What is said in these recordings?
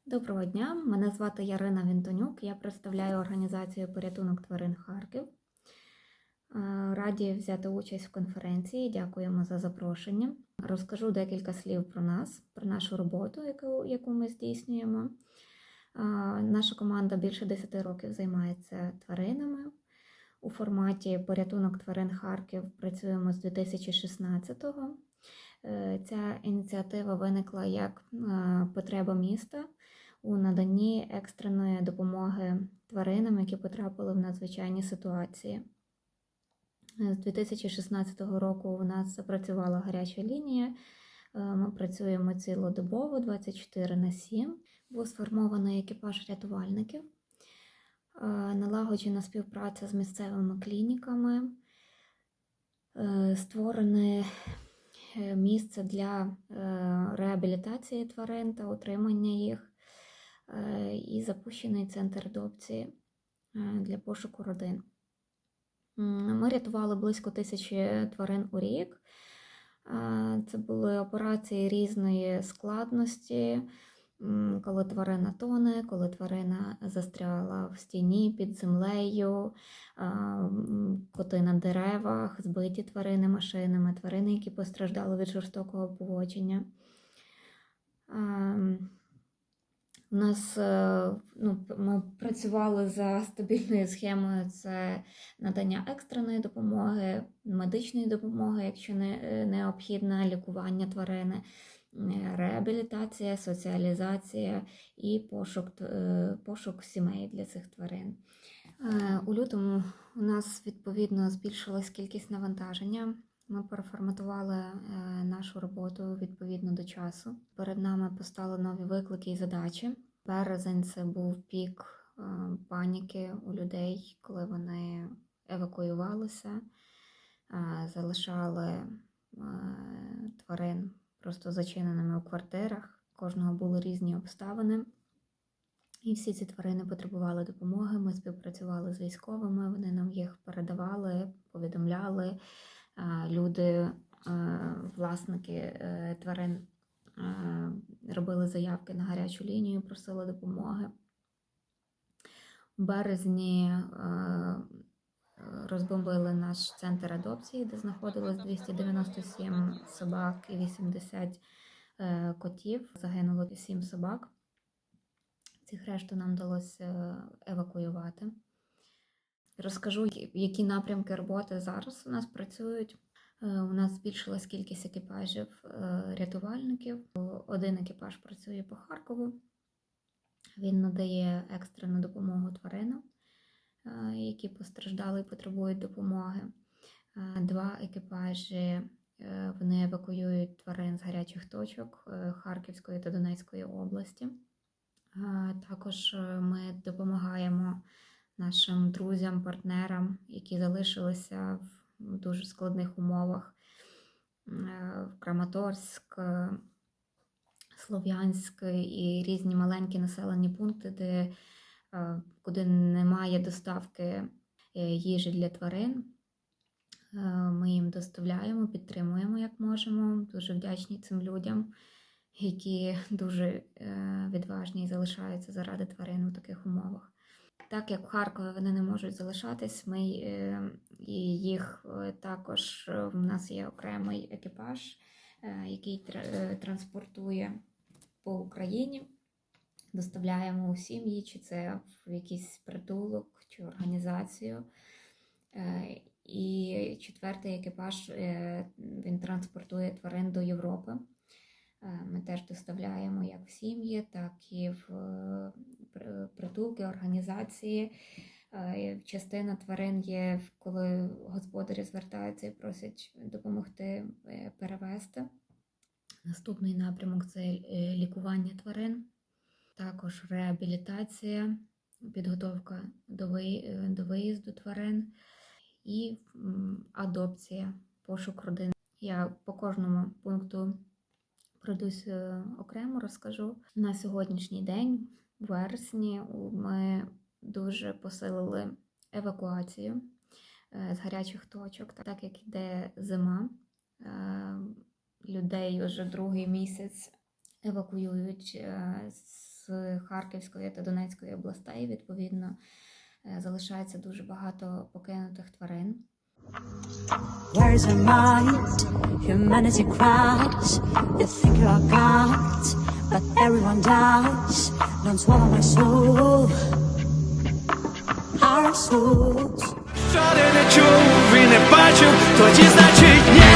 Доброго дня, мене звати Ярина Вінтонюк, я представляю організацію «Порятунок тварин Харків». Раді взяти участь в конференції, дякуємо за запрошення. Розкажу декілька слів про нас, про нашу роботу, яку ми здійснюємо. Наша команда більше 10 років займається тваринами. У форматі «Порятунок тварин Харків» працюємо з 2016-го. Ця ініціатива виникла як потреба міста у наданні екстреної допомоги тваринам, які потрапили в надзвичайні ситуації. З 2016 року у нас запрацювала гаряча лінія. Ми працюємо цілодобово, 24/7. Був сформований екіпаж рятувальників, налагоджена співпраця з місцевими клініками, створене місце для реабілітації тварин та утримання їх, і запущений центр адопції для пошуку родин. Ми рятували близько 1000 тварин у рік. Це були операції різної складності, коли тварина тоне, коли тварина застряла в стіні під землею, коти на деревах, збиті тварини машинами, тварини, які постраждали від жорстокого поводження. У нас, ми працювали за стабільною схемою: це надання екстреної допомоги, медичної допомоги, якщо необхідне лікування тварини, реабілітація, соціалізація і пошук сімей для цих тварин. У лютому у нас, відповідно, збільшилась кількість навантаження. Ми переформатували нашу роботу відповідно до часу. Перед нами постали нові виклики і задачі. Березень – це був пік паніки у людей, коли вони евакуювалися, залишали тварин просто зачиненими у квартирах. У кожного були різні обставини. І всі ці тварини потребували допомоги. Ми співпрацювали з військовими, вони нам їх передавали, повідомляли. Люди, власники тварин, робили заявки на гарячу лінію, просили допомоги. У березні розбомбили наш центр адопції, де знаходилось 297 собак і 80 котів. Загинуло 7 собак. Цих решту нам вдалося евакуювати. Розкажу, які напрямки роботи зараз у нас працюють. У нас збільшилась кількість екіпажів рятувальників. Один екіпаж працює по Харкову. Він надає екстрену допомогу тваринам, які постраждали і потребують допомоги. 2 екіпажі вони евакуюють тварин з гарячих точок Харківської та Донецької області. Також ми допомагаємо нашим друзям, партнерам, які залишилися в дуже складних умовах. В Краматорськ, Слов'янськ і різні маленькі населені пункти, куди немає доставки їжі для тварин. Ми їм доставляємо, підтримуємо як можемо. Дуже вдячні цим людям, які дуже відважні і залишаються заради тварин у таких умовах. Так як в Харкові вони не можуть залишатись, ми їх також, в нас є окремий екіпаж, який транспортує по Україні. Доставляємо у сім'ї, чи це в якийсь притулок, чи організацію. І 4-й екіпаж, він транспортує тварин до Європи. Ми теж доставляємо як в сім'ї, так і в притулки, організації. Частина тварин є, коли господарі звертаються і просять допомогти перевезти. Наступний напрямок – це лікування тварин, також реабілітація, підготовка до виїзду тварин і адопція, пошук родин. Я по кожному пункту пройдусь окремо, розкажу. На сьогоднішній день, у вересні, ми дуже посилили евакуацію з гарячих точок. Так як йде зима, людей вже другий місяць евакуюють з з Харківської та Донецької областей. Відповідно, залишається дуже багато покинутих тварин. Where is your mind? Humanity cries. You think you are God, but everyone dies. Don't swallow my soul. Our souls. Що ти не чув і не бачив, тоді значить ні.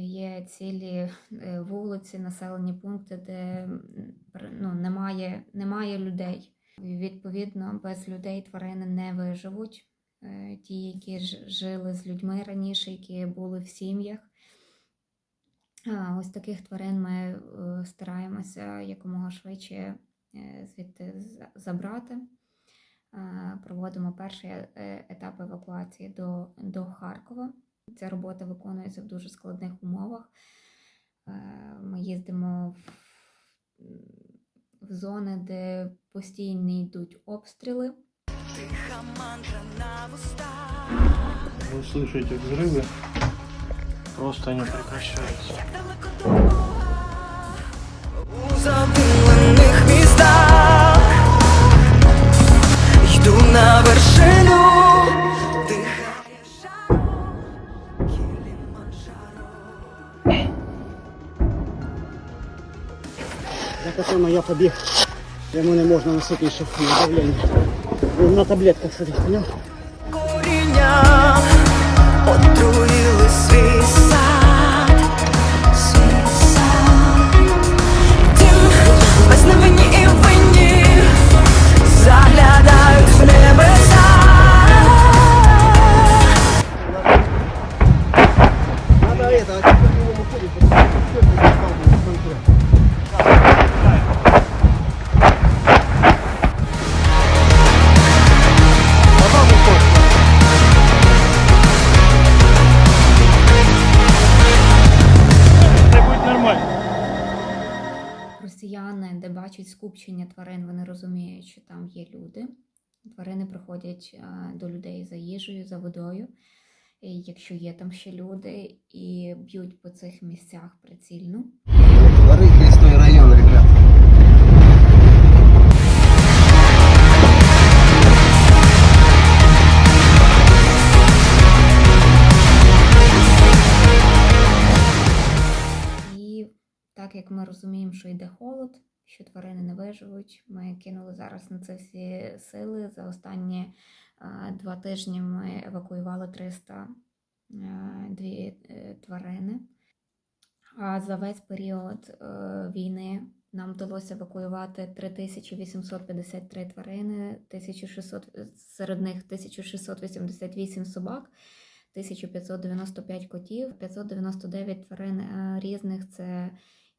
Є цілі вулиці, населені пункти, де немає людей. Відповідно, без людей тварини не виживуть. Ті, які жили з людьми раніше, які були в сім'ях. Ось таких тварин ми стараємося якомога швидше звідти забрати. Проводимо перший етап евакуації до Харкова. Ця робота виконується в дуже складних умовах. Ми їздимо в зони, де постійно йдуть обстріли. Вы слышите взрывы, просто они прекращаются. У задимлених містах йду на вершину, дихає жаром Кіліманджаро. Закатано я побіг, йому не можна носити більше давлення. Він на таблетках сидить, поняв? Коріння отруїли свій сад, свій сад. Тим безневинні і винні заглядають в небеса. Надо это, а теперь его выходит, потому что всё это стало конкретно. Это будет нормально. Росіяни, де бачать скупчення тварин, вони розуміють, що там є люди. Тварини приходять до людей за їжею, за водою, і якщо є там ще люди, і б'ють по цих місцях прицільно. Рыхлый район, ребят. І так як ми розуміємо, що йде холод, що тварини не виживуть, ми кинули зараз на це всі сили. За останні 2 тижні ми евакуювали 302 тварини. А за весь період війни нам вдалося евакуювати 3853 тварини, 1600, серед них 1688 собак, 1595 котів, 599 тварин різних. Це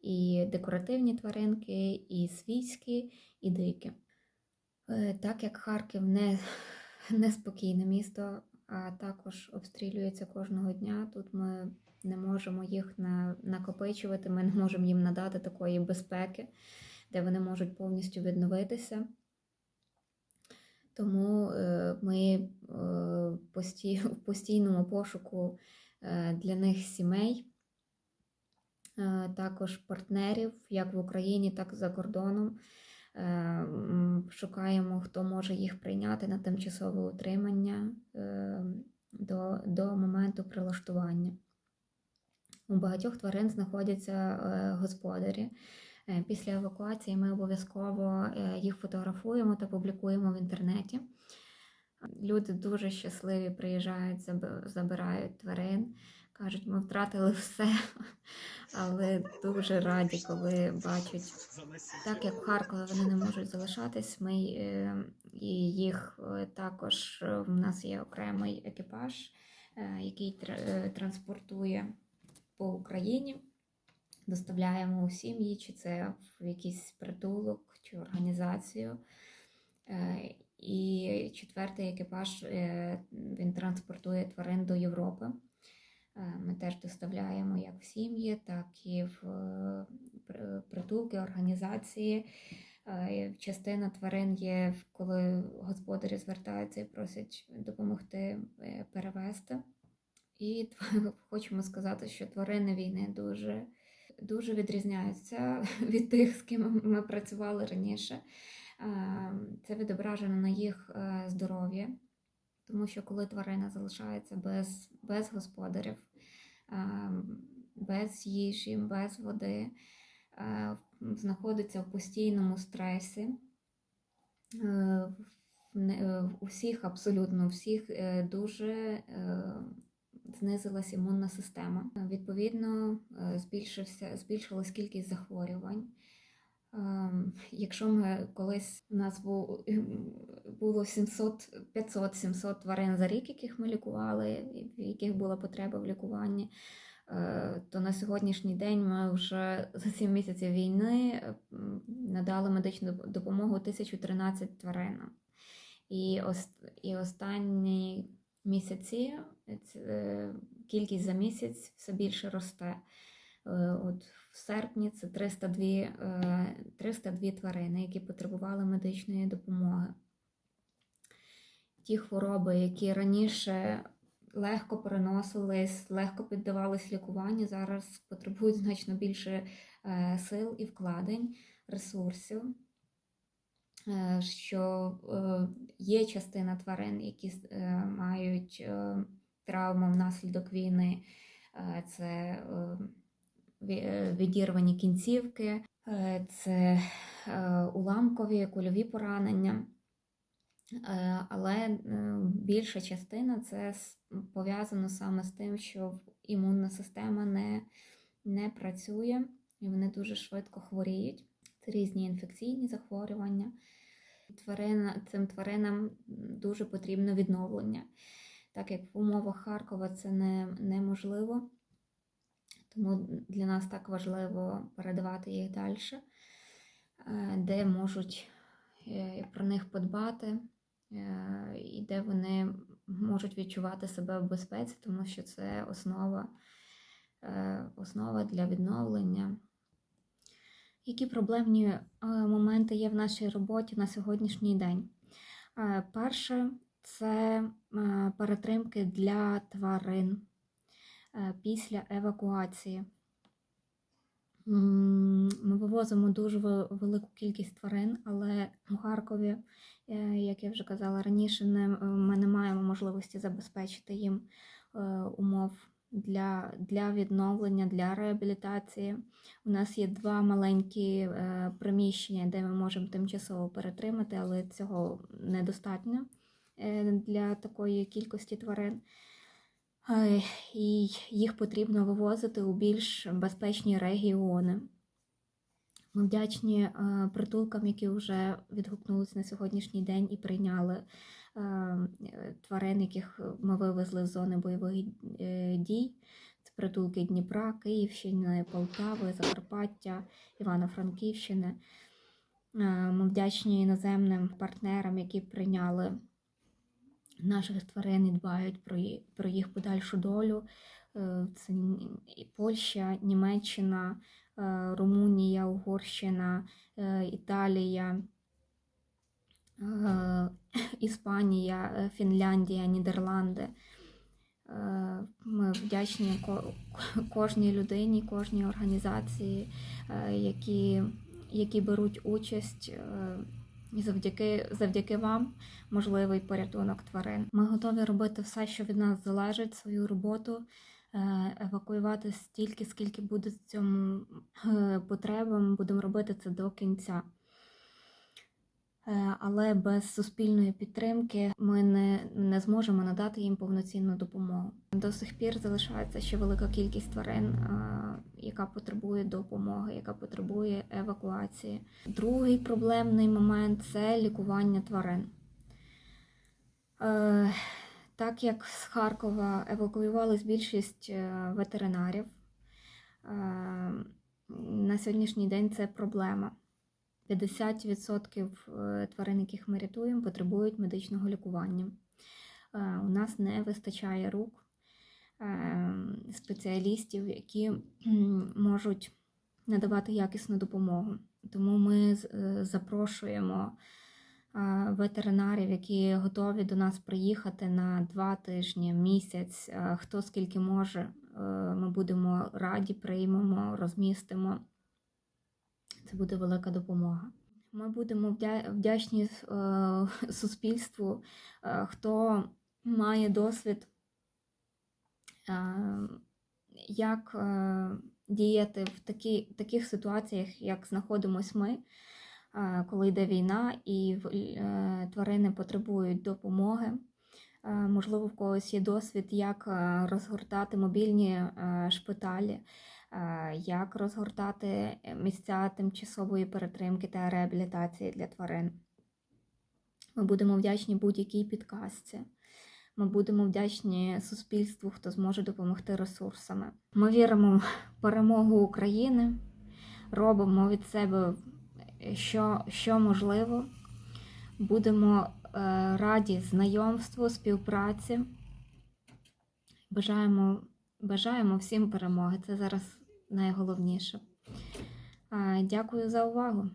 і декоративні тваринки, і свійські, і дикі. Так як Харків неспокійне місто, а також обстрілюється кожного дня, тут ми не можемо їх накопичувати, ми не можемо їм надати такої безпеки, де вони можуть повністю відновитися. Тому ми в постійному пошуку для них сімей, також партнерів, як в Україні, так і за кордоном. Шукаємо, хто може їх прийняти на тимчасове утримання до моменту прилаштування. У багатьох тварин знаходяться господарі. Після евакуації ми обов'язково їх фотографуємо та публікуємо в інтернеті. Люди дуже щасливі, приїжджають, забирають тварин, кажуть, ми втратили все, але дуже раді, коли бачать. Так як в Харкові вони не можуть залишатись, ми і їх також, в нас є окремий екіпаж, який транспортує по Україні. Доставляємо у сім'ї, чи це в якийсь притулок, чи організацію. І 4-й екіпаж, він транспортує тварин до Європи. Ми теж доставляємо як в сім'ї, так і в притулки, організації. Частина тварин є, коли господарі звертаються і просять допомогти перевезти. І хочемо сказати, що тварини війни дуже відрізняються від тих, з ким ми працювали раніше. Це відображено на їх здоров'ї, тому що коли тварина залишається без господарів, без їжі, без води, знаходиться в постійному стресі, абсолютно всіх дуже знизилась імунна система. Відповідно, збільшилась кількість захворювань. Якщо ми колись у нас було 500-700 тварин за рік, яких ми лікували, в яких була потреба в лікуванні, то на сьогоднішній день ми вже за 7 місяців війни надали медичну допомогу 1013 тваринам. І останні місяці кількість за місяць все більше росте. От в серпні це 302 тварини, які потребували медичної допомоги. Ті хвороби, які раніше легко переносились, легко піддавались лікуванню, зараз потребують значно більше сил і вкладень, ресурсів. Що є частина тварин, які мають травму внаслідок війни, це відірвані кінцівки, це уламкові, кульові поранення. Але більша частина це пов'язано саме з тим, що імунна система не працює і вони дуже швидко хворіють. Це різні інфекційні захворювання. Цим тваринам дуже потрібно відновлення, так як в умовах Харкова це неможливо. Тому для нас так важливо передавати їх далі, де можуть про них подбати і де вони можуть відчувати себе в безпеці, тому що це основа для відновлення. Які проблемні моменти є в нашій роботі на сьогоднішній день? Перше – це перетримки для тварин після евакуації. Ми вивозимо дуже велику кількість тварин, але у Харкові, як я вже казала раніше, ми не маємо можливості забезпечити їм умов для відновлення, для реабілітації. У нас є 2 маленькі приміщення, де ми можемо тимчасово перетримати, але цього недостатньо для такої кількості тварин. І їх потрібно вивозити у більш безпечні регіони. Ми вдячні притулкам, які вже відгукнулися на сьогоднішній день і прийняли тварин, яких ми вивезли з зони бойових дій. Це притулки Дніпра, Київщини, Полтави, Закарпаття, Івано-Франківщини. Ми вдячні іноземним партнерам, які прийняли наших тварин і дбають про їх подальшу долю. Це і Польща, Німеччина, Румунія, Угорщина, Італія, Іспанія, Фінляндія, Нідерланди. Ми вдячні кожній людині, кожній організації, які беруть участь. І завдяки вам можливий порятунок тварин. Ми готові робити все, що від нас залежить, свою роботу, евакуювати стільки, скільки буде в цьому потреба. Ми будемо робити це до кінця. Але без суспільної підтримки ми не зможемо надати їм повноцінну допомогу. До сих пір залишається ще велика кількість тварин, яка потребує допомоги, яка потребує евакуації. Другий проблемний момент – це лікування тварин. Так як з Харкова евакуювалась більшість ветеринарів, на сьогоднішній день це проблема. 50% тварин, яких ми рятуємо, потребують медичного лікування. У нас не вистачає рук, спеціалістів, які можуть надавати якісну допомогу. Тому ми запрошуємо ветеринарів, які готові до нас приїхати на 2 тижні, місяць, хто скільки може. Ми будемо раді, приймемо, розмістимо. Це буде велика допомога. Ми будемо вдячні суспільству, хто має досвід, як діяти в таких ситуаціях, як знаходимося ми, коли йде війна і тварини потребують допомоги. Можливо, в когось є досвід, як розгортати мобільні шпиталі, як розгортати місця тимчасової перетримки та реабілітації для тварин. Ми будемо вдячні будь-якій підказці. Ми будемо вдячні суспільству, хто зможе допомогти ресурсами. Ми віримо в перемогу України, робимо від себе, що можливо. Будемо раді знайомству, співпраці. Бажаємо всім перемоги. Це зараз найголовніше. Дякую за увагу.